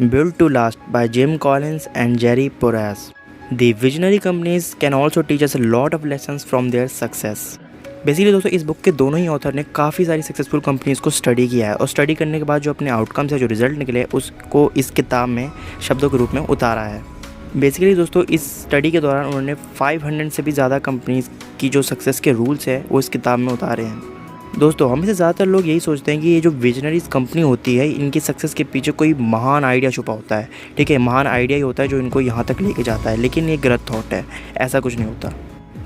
Built to Last by Jim Collins and Jerry Porras. The visionary companies can also teach us a lot of lessons from their success. Basically दोस्तों इस book के दोनों ही author ने काफ़ी सारी successful companies को study किया है और स्टडी करने के बाद जो अपने आउटकम्स है, जो रिजल्ट निकले, उसको इस किताब में शब्दों के रूप में उतारा है। बेसिकली दोस्तों इस स्टडी के दौरान उन्होंने 500 से भी ज़्यादा कंपनीज़ की जो सक्सेस के रूल्स है वो इस किताब में उतारे हैं। दोस्तों हमें से ज़्यादातर लोग यही सोचते हैं कि ये जो विजनरीज कंपनी होती है, इनकी सक्सेस के पीछे कोई महान आइडिया छुपा होता है। ठीक है, महान आइडिया ही होता है जो इनको यहाँ तक लेके जाता है, लेकिन ये गलत थॉट है, ऐसा कुछ नहीं होता।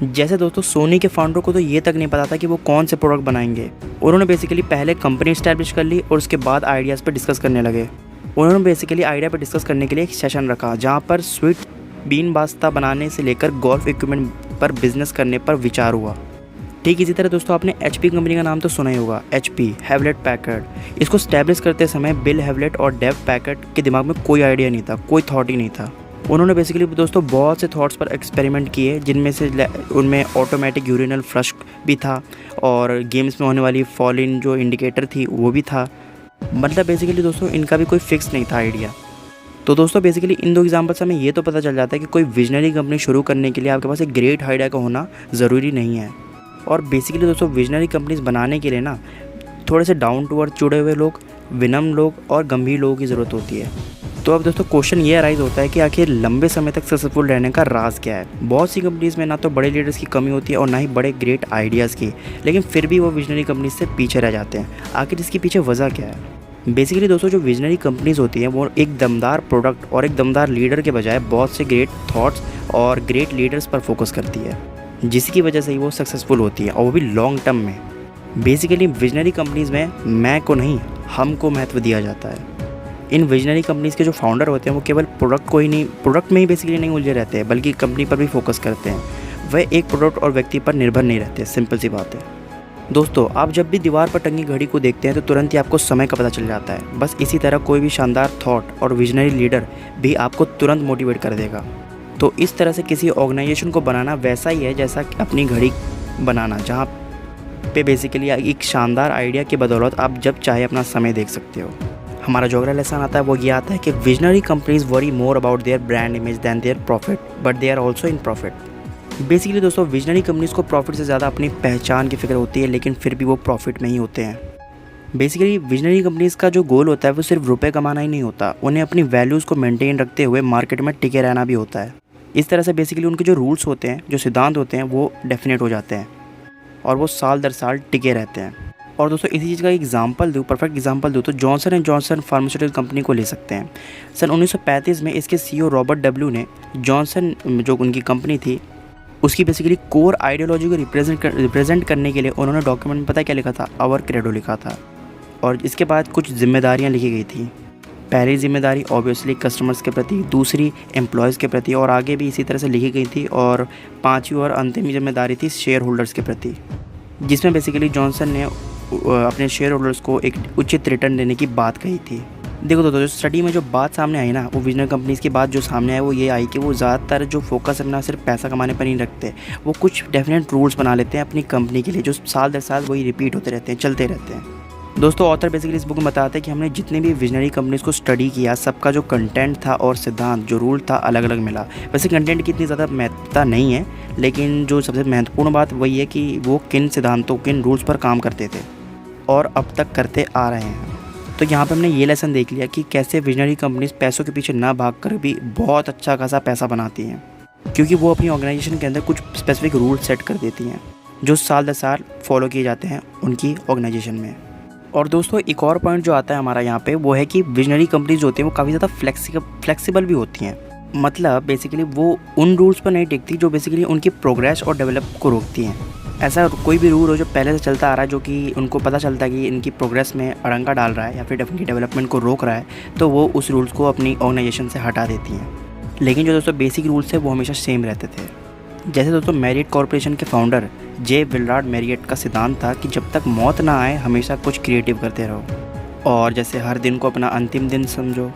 जैसे दोस्तों सोनी के फाउंडर को तो ये तक नहीं पता था कि वो कौन से प्रोडक्ट बनाएंगे। उन्होंने बेसिकली पहले कंपनी इस्टेब्लिश कर ली और उसके बाद आइडियाज़ पर डिस्कस करने लगे। उन्होंने बेसिकली आइडिया पर डिस्कस करने के लिए एक सेशन रखा जहाँ पर स्वीट बीन पास्ता बनाने से लेकर गोल्फ इक्विपमेंट पर बिजनेस करने पर विचार हुआ। ठीक इसी तरह दोस्तों आपने HP कंपनी का नाम तो सुना ही होगा, HP हेवलेट पैकर्ड। इसको स्टैब्लिश करते समय बिल हेवलेट और डेव पैकर्ड के दिमाग में कोई आइडिया नहीं था, कोई थॉट ही नहीं था। उन्होंने बेसिकली दोस्तों बहुत से थॉट्स पर एक्सपेरिमेंट किए, जिनमें से उनमें ऑटोमेटिक यूरिनल फ्लश भी था और गेम्स में होने वाली फॉल इन जो इंडिकेटर थी वो भी था। मतलब बेसिकली दोस्तों इनका भी कोई फिक्स नहीं था आइडिया। तो दोस्तों बेसिकली इन दो एग्जाम्पल से हमें ये तो पता चल जाता है कि कोई विजनरी कंपनी शुरू करने के लिए आपके पास एक ग्रेट आइडिया का होना ज़रूरी नहीं है। और बेसिकली दोस्तों विजनरी कंपनीज बनाने के लिए ना थोड़े से डाउन टू अर्थ जुड़े हुए लोग, विनम्र लोग और गंभीर लोगों की ज़रूरत होती है। तो अब दोस्तों क्वेश्चन ये अराइज होता है कि आखिर लंबे समय तक सक्सेसफुल रहने का राज क्या है। बहुत सी कंपनीज़ में ना तो बड़े लीडर्स की कमी होती है और ना ही बड़े ग्रेट आइडियाज़ की, लेकिन फिर भी वो विजनरी कंपनीज से पीछे रह जाते हैं। आखिर इसके पीछे वजह क्या है? बेसिकली दोस्तों जो विजनरी कंपनीज होती हैं वो एक दमदार प्रोडक्ट और एक दमदार लीडर के बजाय बहुत से ग्रेट थॉट्स और ग्रेट लीडर्स पर फोकस करती है, जिसकी वजह से ही वो सक्सेसफुल होती है, और वो भी लॉन्ग टर्म में। बेसिकली विजनरी कंपनीज़ में मैं को नहीं, हम को महत्व दिया जाता है। इन विजनरी कंपनीज़ के जो फाउंडर होते हैं वो केवल प्रोडक्ट में ही बेसिकली नहीं उलझे रहते हैं, बल्कि कंपनी पर भी फोकस करते हैं। वह एक प्रोडक्ट और व्यक्ति पर निर्भर नहीं रहते। सिंपल सी बात है दोस्तों। आप जब भी दीवार पर टंगी घड़ी को देखते हैं तो तुरंत ही आपको समय का पता चल जाता है। बस इसी तरह कोई भी शानदार थॉट और विजनरी लीडर भी आपको तुरंत मोटिवेट कर देगा। तो इस तरह से किसी ऑर्गेनाइजेशन को बनाना वैसा ही है जैसा अपनी घड़ी बनाना, जहाँ पे बेसिकली एक शानदार आइडिया की बदौलत आप जब चाहे अपना समय देख सकते हो। हमारा जो अगला लेसन आता है वो ये आता है कि visionary companies worry more about their brand image than their profit, but they are also in profit. Basically दोस्तों विजनरी कंपनीज को प्रॉफिट से ज़्यादा अपनी पहचान की फिक्र होती है, लेकिन फिर भी वो प्रॉफिट में ही होते हैं। बेसिकली विजनरी कंपनीज़ का जो गोल होता है वो सिर्फ रुपए कमाना ही नहीं होता, उन्हें अपनी वैल्यूज़ को मेंटेन रखते हुए मार्केट में टिके रहना भी होता है। इस तरह से बेसिकली उनके जो रूल्स होते हैं, जो सिद्धांत होते हैं, वो डेफिनेट हो जाते हैं और वो साल दर साल टिके रहते हैं। और दोस्तों इसी चीज़ का एग्जांपल दूँ, परफेक्ट एग्जांपल दूँ तो Johnson and Johnson pharmaceutical company को ले सकते हैं। सन 1935 में इसके CEO रॉबर्ट डब्ल्यू ने जॉनसन जो उनकी कंपनी थी उसकी बेसिकली कोर आइडियोलॉजी को रिप्रेजेंट करने के लिए उन्होंने डॉक्यूमेंट में पता क्या लिखा था? आवर क्रेडो लिखा था। और इसके बाद कुछ जिम्मेदारियाँ लिखी गई थी। पहली जिम्मेदारी ऑब्वियसली कस्टमर्स के प्रति, दूसरी एम्प्लॉयज़ के प्रति, और आगे भी इसी तरह से लिखी गई थी। और पांचवी और अंतिम जिम्मेदारी थी शेयर होल्डर्स के प्रति, जिसमें बेसिकली जॉनसन ने अपने शेयर होल्डर्स को एक उचित रिटर्न देने की बात कही थी। देखो दोस्तों, जो स्टडी में जो बात सामने आई ना, वो विजनरी कंपनीज़ की बात जो सामने आई वो ये आई कि वो ज़्यादातर जो फोकस अपना सिर्फ पैसा कमाने पर नहीं रखते, वो कुछ डेफिनेट रूल्स बना लेते हैं अपनी कंपनी के लिए, जो साल दर साल वही रिपीट होते रहते हैं, चलते रहते हैं। दोस्तों ऑथर बेसिकली इस बुक में बताते हैं कि हमने जितने भी विजनरी कंपनीज़ को स्टडी किया, सबका जो कंटेंट था और सिद्धांत जो रूल था अलग अलग मिला। वैसे कंटेंट की इतनी ज़्यादा महत्वता नहीं है, लेकिन जो सबसे महत्वपूर्ण बात वही है कि वो किन सिद्धांतों, किन रूल्स पर काम करते थे और अब तक करते आ रहे हैं। तो यहाँ पे हमने ये लेसन देख लिया कि कैसे विजनरी कंपनीज पैसों के पीछे ना भागकर भी बहुत अच्छा खासा पैसा बनाती हैं, क्योंकि वो अपनी ऑर्गेनाइजेशन के अंदर कुछ स्पेसिफिक रूल सेट कर देती हैं जो साल दर साल फॉलो किए जाते हैं उनकी ऑर्गेनाइजेशन में। और दोस्तों एक और पॉइंट जो आता है हमारा यहाँ पे वो है कि विजनरी कंपनीज होती हैं वो काफ़ी ज़्यादा फ्लेक्सिबल भी होती हैं। मतलब बेसिकली वो उन रूल्स पर नहीं टिकती जो बेसिकली उनकी प्रोग्रेस और डेवलप को रोकती हैं। ऐसा कोई भी रूल हो जो पहले से चलता आ रहा है, जो कि उनको पता चलता है कि इनकी प्रोग्रेस में अड़ंगा डाल रहा है या फिर इनकी डेवलपमेंट को रोक रहा है, तो वो उस रूल्स को अपनी ऑर्गेनाइजेशन से हटा देती हैं। लेकिन जो दोस्तों बेसिक रूल्स है वो हमेशा सेम रहते थे। जैसे दोस्तों मैरियट कॉरपोरेशन के फाउंडर जे विलराड मैरियट का सिद्धांत था कि जब तक मौत ना आए हमेशा कुछ क्रिएटिव करते रहो, और जैसे हर दिन को अपना अंतिम दिन समझो।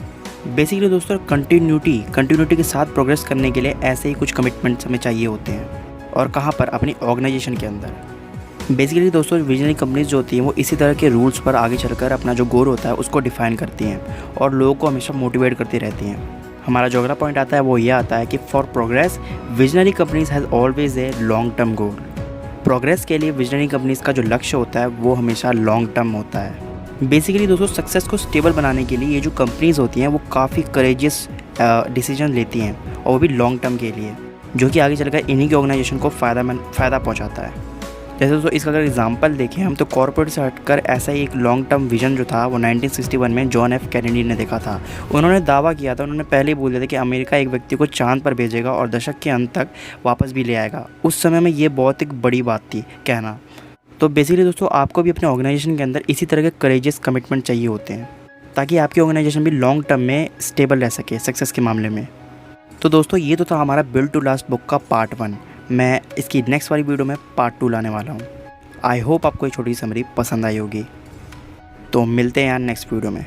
बेसिकली दोस्तों कंटिन्यूटी के साथ प्रोग्रेस करने के लिए ऐसे ही कुछ कमिटमेंट्स हमें चाहिए होते हैं। और कहाँ पर? अपनी ऑर्गेनाइजेशन के अंदर। बेसिकली दोस्तों विजनरी कंपनीज जो होती हैं वो इसी तरह के रूल्स पर आगे चलकर अपना जो गोल होता है उसको डिफाइन करती हैं और लोगों को हमेशा मोटिवेट करती रहती हैं। हमारा जो अगला पॉइंट आता है वो ये आता है कि for progress visionary companies has always a long term goal. Progress के लिए विजनरी कंपनीज का जो लक्ष्य होता है वो हमेशा लॉन्ग टर्म होता है। बेसिकली दोस्तों सक्सेस को स्टेबल बनाने के लिए ये जो कंपनीज़ होती हैं वो काफ़ी करेजियस डिसीजन लेती हैं और वो भी लॉन्ग टर्म के लिए, जो कि आगे चलकर इन्हीं की ऑर्गेनाइजेशन को फ़ायदा पहुंचाता है। जैसे दोस्तों इसका अगर एग्जांपल देखें हम तो कॉर्पोरेट से हटकर ऐसा ही एक लॉन्ग टर्म विजन जो था वो 1961 में जॉन एफ कैनेडी ने देखा था। उन्होंने दावा किया था, उन्होंने पहले ही बोल दिया था कि अमेरिका एक व्यक्ति को चांद पर भेजेगा और दशक के अंत तक वापस भी ले आएगा। उस समय में ये बहुत एक बड़ी बात थी कहना। तो बेसिकली दोस्तों आपको भी अपने ऑर्गेनाइजेशन के अंदर इसी तरह के करेजियस कमिटमेंट चाहिए होते हैं ताकि आपकी ऑर्गेनाइजेशन भी लॉन्ग टर्म में स्टेबल रह सके सक्सेस के मामले में। तो दोस्तों ये तो था हमारा बिल्ड टू लास्ट बुक का पार्ट 1। मैं इसकी नेक्स्ट वाली वीडियो में पार्ट 2 लाने वाला हूँ। आई होप आपको ये छोटी समरी पसंद आई होगी। तो मिलते हैं यार नेक्स्ट वीडियो में।